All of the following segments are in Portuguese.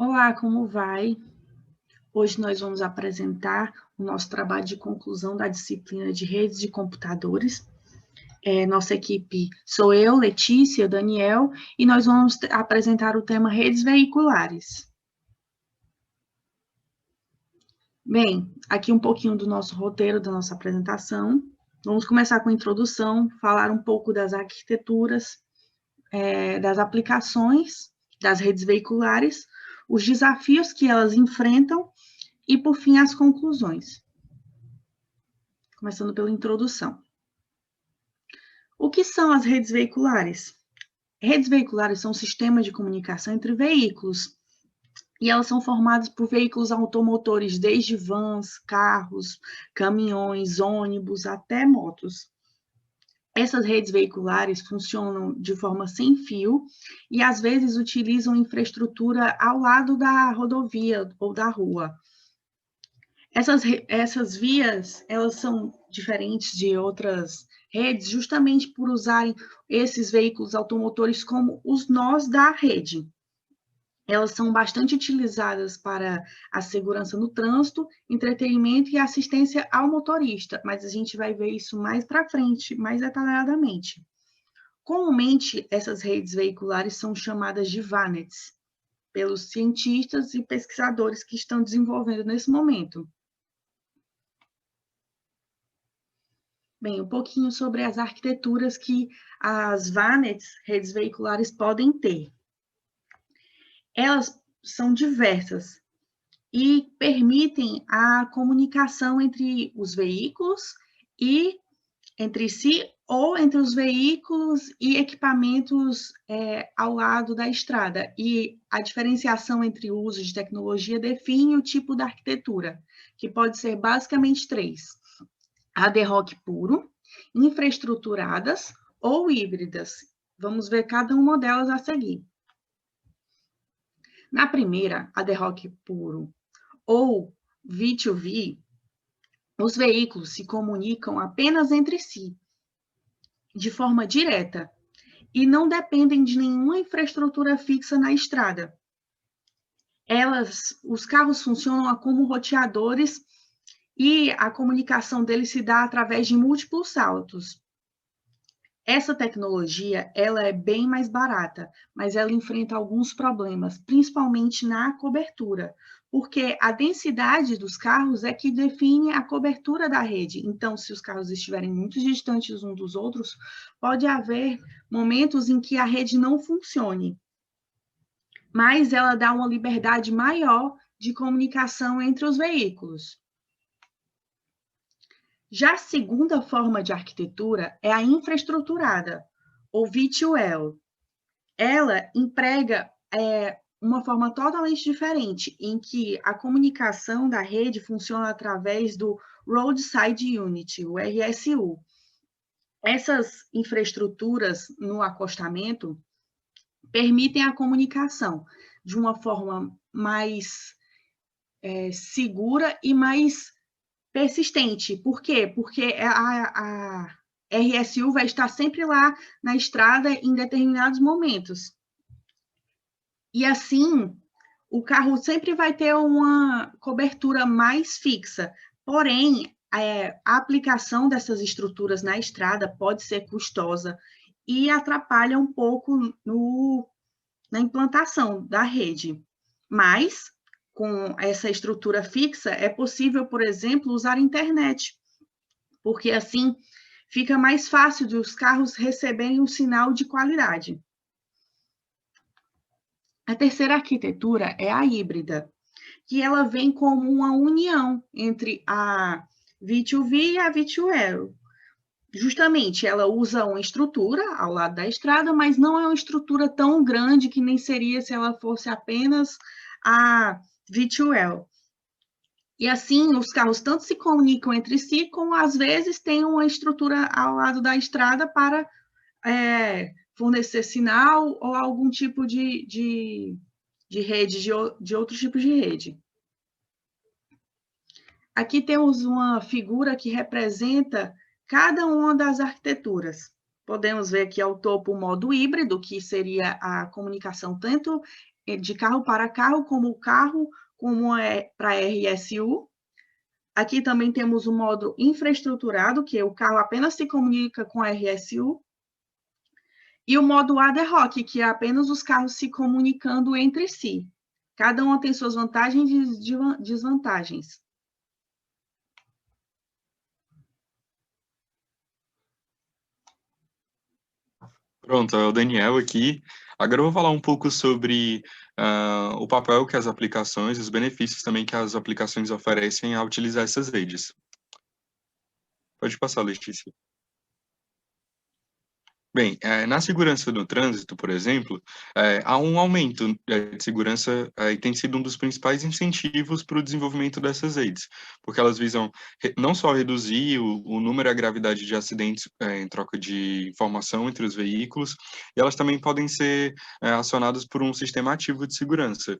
Olá, como vai? Hoje nós vamos apresentar o nosso trabalho de conclusão da disciplina de redes de computadores. Nossa equipe sou eu, Letícia, Daniel, e nós vamos apresentar o tema redes veiculares. Bem, aqui um pouquinho do nosso roteiro, da nossa apresentação. Vamos começar com a introdução, falar um pouco das arquiteturas, das aplicações das redes veiculares, os desafios que elas enfrentam e, por fim, as conclusões. Começando pela introdução. O que são as redes veiculares? Redes veiculares são sistemas de comunicação entre veículos, e elas são formadas por veículos automotores, desde vans, carros, caminhões, ônibus, até motos. Essas redes veiculares funcionam de forma sem fio e, às vezes, utilizam infraestrutura ao lado da rodovia ou da rua. Essas vias, elas são diferentes de outras redes, justamente por usarem esses veículos automotores como os nós da rede. Elas são bastante utilizadas para a segurança no trânsito, entretenimento e assistência ao motorista, mas a gente vai ver isso mais para frente, mais detalhadamente. Comumente, essas redes veiculares são chamadas de VANETs, pelos cientistas e pesquisadores que estão desenvolvendo nesse momento. Bem, um pouquinho sobre as arquiteturas que as VANETs, redes veiculares, podem ter. Elas são diversas e permitem a comunicação entre os veículos e entre si, ou entre os veículos e equipamentos ao lado da estrada. E a diferenciação entre o uso de tecnologia define o tipo da arquitetura, que pode ser basicamente três: ad hoc puro, infraestruturadas ou híbridas. Vamos ver cada uma delas a seguir. Na primeira, ad hoc puro ou V2V, os veículos se comunicam apenas entre si, de forma direta, e não dependem de nenhuma infraestrutura fixa na estrada. Os carros funcionam como roteadores e a comunicação deles se dá através de múltiplos saltos. Essa tecnologia, ela é bem mais barata, mas ela enfrenta alguns problemas, principalmente na cobertura, porque a densidade dos carros é que define a cobertura da rede. Então, se os carros estiverem muito distantes uns dos outros, pode haver momentos em que a rede não funcione, mas ela dá uma liberdade maior de comunicação entre os veículos. Já a segunda forma de arquitetura é a infraestruturada, ou V2L. Ela emprega uma forma totalmente diferente, em que a comunicação da rede funciona através do Roadside Unit, o RSU. Essas infraestruturas no acostamento permitem a comunicação de uma forma mais segura e mais persistente. Por quê? Porque a RSU vai estar sempre lá na estrada em determinados momentos. E assim, o carro sempre vai ter uma cobertura mais fixa. Porém, a aplicação dessas estruturas na estrada pode ser custosa e atrapalha um pouco na implantação da rede. Mas, com essa estrutura fixa, é possível, por exemplo, usar a internet, porque assim fica mais fácil de os carros receberem um sinal de qualidade. A terceira arquitetura é a híbrida, que ela vem como uma união entre a V2V e a V2L. Justamente, ela usa uma estrutura ao lado da estrada, mas não é uma estrutura tão grande que nem seria se ela fosse apenas a V2L. E assim, os carros tanto se comunicam entre si, como às vezes tem uma estrutura ao lado da estrada para fornecer sinal ou algum tipo de rede, de outros tipos de rede. Aqui temos uma figura que representa cada uma das arquiteturas. Podemos ver aqui ao topo o modo híbrido, que seria a comunicação tanto de carro para carro, como é para RSU. Aqui também temos o modo infraestruturado, que o carro apenas se comunica com a RSU. E o modo ad hoc, que é apenas os carros se comunicando entre si. Cada uma tem suas vantagens e desvantagens. Pronto, é o Daniel aqui. Agora eu vou falar um pouco sobre o papel que as aplicações, os benefícios também que as aplicações oferecem ao utilizar essas redes. Pode passar, Letícia. Bem, na segurança do trânsito, por exemplo, há um aumento de segurança e tem sido um dos principais incentivos para o desenvolvimento dessas redes, porque elas visam não só reduzir o número e a gravidade de acidentes em troca de informação entre os veículos, e elas também podem ser acionadas por um sistema ativo de segurança.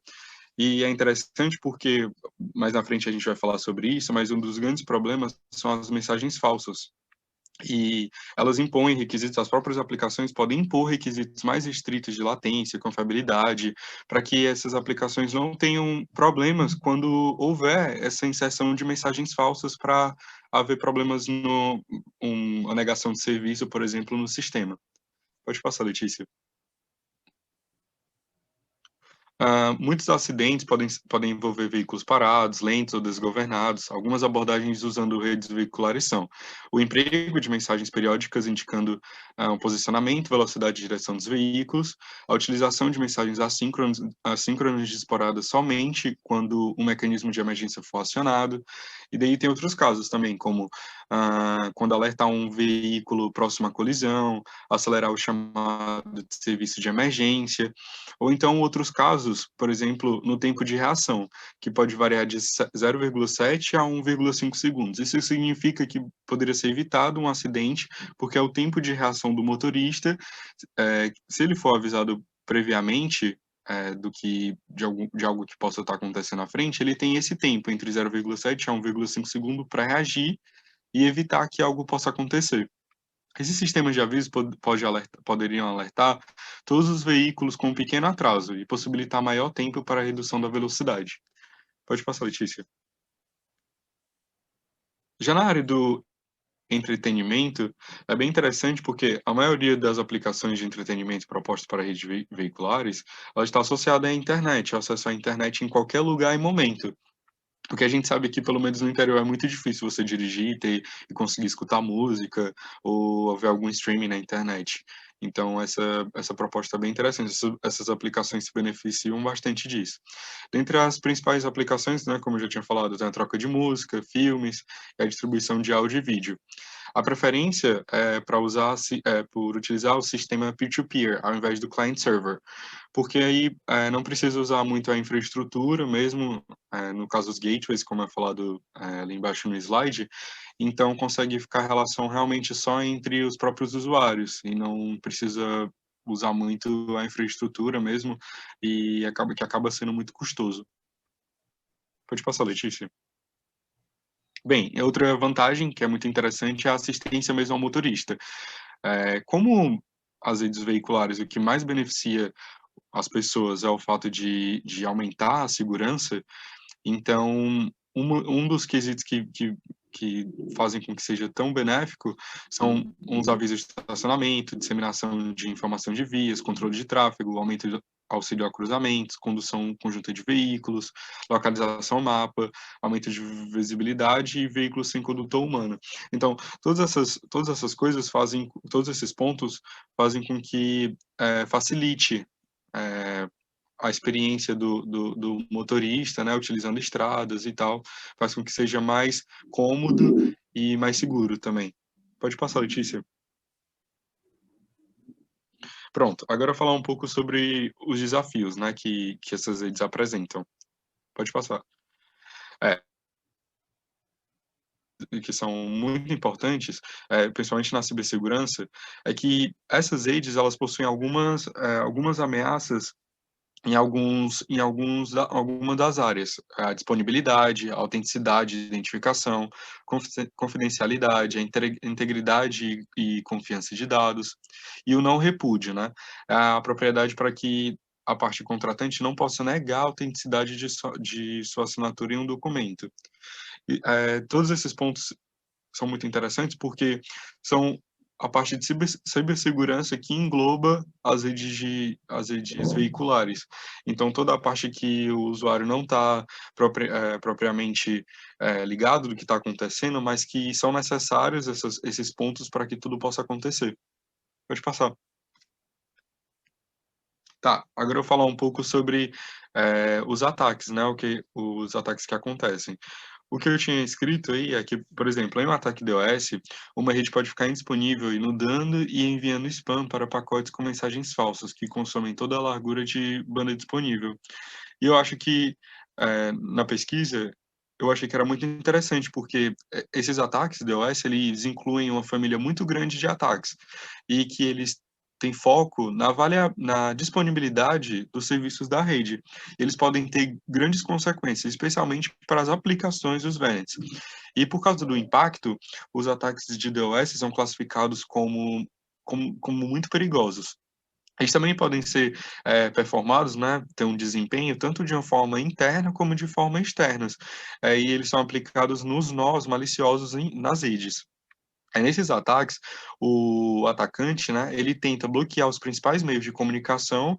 E é interessante porque, mais na frente a gente vai falar sobre isso, mas um dos grandes problemas são as mensagens falsas, e elas impõem requisitos, as próprias aplicações podem impor requisitos mais estritos de latência, confiabilidade, para que essas aplicações não tenham problemas quando houver essa inserção de mensagens falsas para haver problemas uma negação de serviço, por exemplo, no sistema. Pode passar, Letícia. Muitos acidentes podem envolver veículos parados, lentos ou desgovernados. Algumas abordagens usando redes veiculares são o emprego de mensagens periódicas indicando um posicionamento, velocidade e direção dos veículos, a utilização de mensagens assíncronas disparadas somente quando um mecanismo de emergência for acionado. E daí tem outros casos também, como quando alertar um veículo próximo à colisão, acelerar o chamado de serviço de emergência, ou então outros casos, por exemplo, no tempo de reação, que pode variar de 0,7 a 1,5 segundos. Isso significa que poderia ser evitado um acidente, porque é o tempo de reação do motorista, se ele for avisado previamente de algo que possa estar acontecendo à frente, ele tem esse tempo entre 0,7 a 1,5 segundo para reagir e evitar que algo possa acontecer. Esses sistemas de aviso poderiam alertar todos os veículos com um pequeno atraso e possibilitar maior tempo para a redução da velocidade. Pode passar, Letícia. Já na área do entretenimento, é bem interessante porque a maioria das aplicações de entretenimento propostas para redes veiculares, ela está associada à internet, ao acesso à internet em qualquer lugar e momento. Porque a gente sabe que, pelo menos no interior, é muito difícil você dirigir e conseguir escutar música ou ver algum streaming na internet. Então, essa proposta é bem interessante. Essas aplicações se beneficiam bastante disso. Dentre as principais aplicações, né, como eu já tinha falado, tem a troca de música, filmes e a distribuição de áudio e vídeo. A preferência é por utilizar o sistema peer-to-peer ao invés do client-server, porque aí não precisa usar muito a infraestrutura, mesmo no caso dos gateways, como é falado ali embaixo no slide, então consegue ficar a relação realmente só entre os próprios usuários e não precisa usar muito a infraestrutura mesmo e acaba sendo muito custoso. Pode passar, Letícia. Bem, outra vantagem que é muito interessante é a assistência mesmo ao motorista. Como as redes veiculares, o que mais beneficia as pessoas é o fato de aumentar a segurança, então um dos quesitos que fazem com que seja tão benéfico são uns avisos de estacionamento, disseminação de informação de vias, controle de tráfego, aumento de auxílio a cruzamentos, condução conjunta de veículos, localização mapa, aumento de visibilidade e veículos sem condutor humana. Então, todas essas coisas todos esses pontos fazem com que facilite a experiência do motorista, né, utilizando estradas e tal, faz com que seja mais cômodo e mais seguro também. Pode passar, Letícia. Pronto, agora falar um pouco sobre os desafios, né, que essas redes apresentam. Pode passar. É, que são muito importantes, principalmente na cibersegurança, é que essas redes elas possuem algumas ameaças alguma das áreas, a disponibilidade, a autenticidade de identificação, confidencialidade, a integridade e confiança de dados, e o não repúdio, né? A propriedade para que a parte contratante não possa negar a autenticidade de sua assinatura em um documento. E, todos esses pontos são muito interessantes porque são a parte de cibersegurança que engloba as redes veiculares. Então, toda a parte que o usuário não está propriamente ligado do que está acontecendo, mas que são necessários esses pontos para que tudo possa acontecer. Pode passar. Tá, agora eu vou falar um pouco sobre os ataques, né? Os ataques que acontecem. O que eu tinha escrito aí é que, por exemplo, em um ataque DOS, uma rede pode ficar indisponível, inundando e enviando spam para pacotes com mensagens falsas, que consomem toda a largura de banda disponível. E eu acho que, na pesquisa, eu achei que era muito interessante, porque esses ataques DOS, eles incluem uma família muito grande de ataques, e que eles têm foco na disponibilidade dos serviços da rede. Eles podem ter grandes consequências, especialmente para as aplicações dos VNets. E por causa do impacto, os ataques de DOS são classificados como muito perigosos. Eles também podem ser performados, né, ter um desempenho tanto de uma forma interna como de forma externa. E eles são aplicados nos nós maliciosos nas redes. Aí, nesses ataques, o atacante, né, ele tenta bloquear os principais meios de comunicação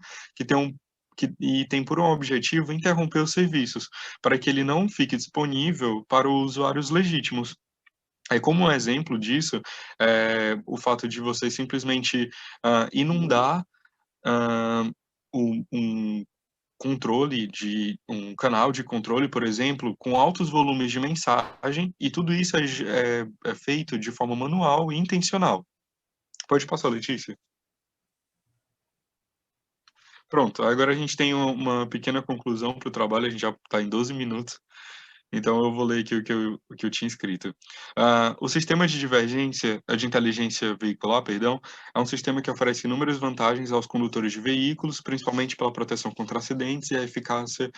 e tem por um objetivo interromper os serviços, para que ele não fique disponível para os usuários legítimos. Aí, como um exemplo disso, o fato de você simplesmente inundar ah, um um canal de controle, por exemplo, com altos volumes de mensagem, e tudo isso é feito de forma manual e intencional. Pode passar, Letícia. Pronto, agora a gente tem uma pequena conclusão para o trabalho, a gente já está em 12 minutos. Então eu vou ler aqui o que eu tinha escrito. O sistema de de inteligência veicular, perdão, é um sistema que oferece inúmeras vantagens aos condutores de veículos, principalmente pela proteção contra acidentes e a eficácia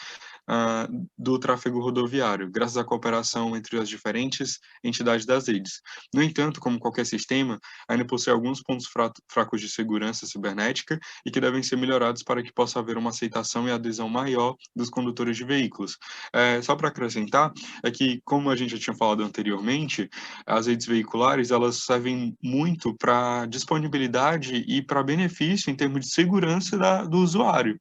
ah, do tráfego rodoviário, graças à cooperação entre as diferentes entidades das redes. No entanto, como qualquer sistema, ainda possui alguns pontos fracos de segurança cibernética e que devem ser melhorados para que possa haver uma aceitação e adesão maior dos condutores de veículos. Só para acrescentar, é que, como a gente já tinha falado anteriormente, as redes veiculares elas servem muito para disponibilidade e para benefício em termos de segurança do usuário.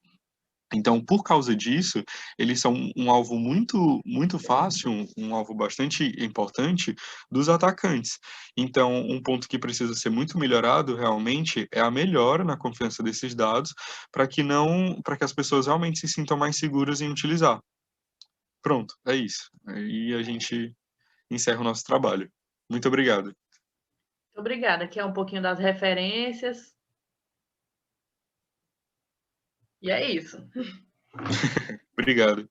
Então, por causa disso, eles são um alvo muito fácil, um alvo bastante importante dos atacantes. Então, um ponto que precisa ser muito melhorado realmente é a melhora na confiança desses dados, para que as pessoas realmente se sintam mais seguras em utilizar. Pronto, é isso. Aí a gente encerra o nosso trabalho. Muito obrigado. Muito obrigada. Aqui é um pouquinho das referências. E é isso. Obrigado.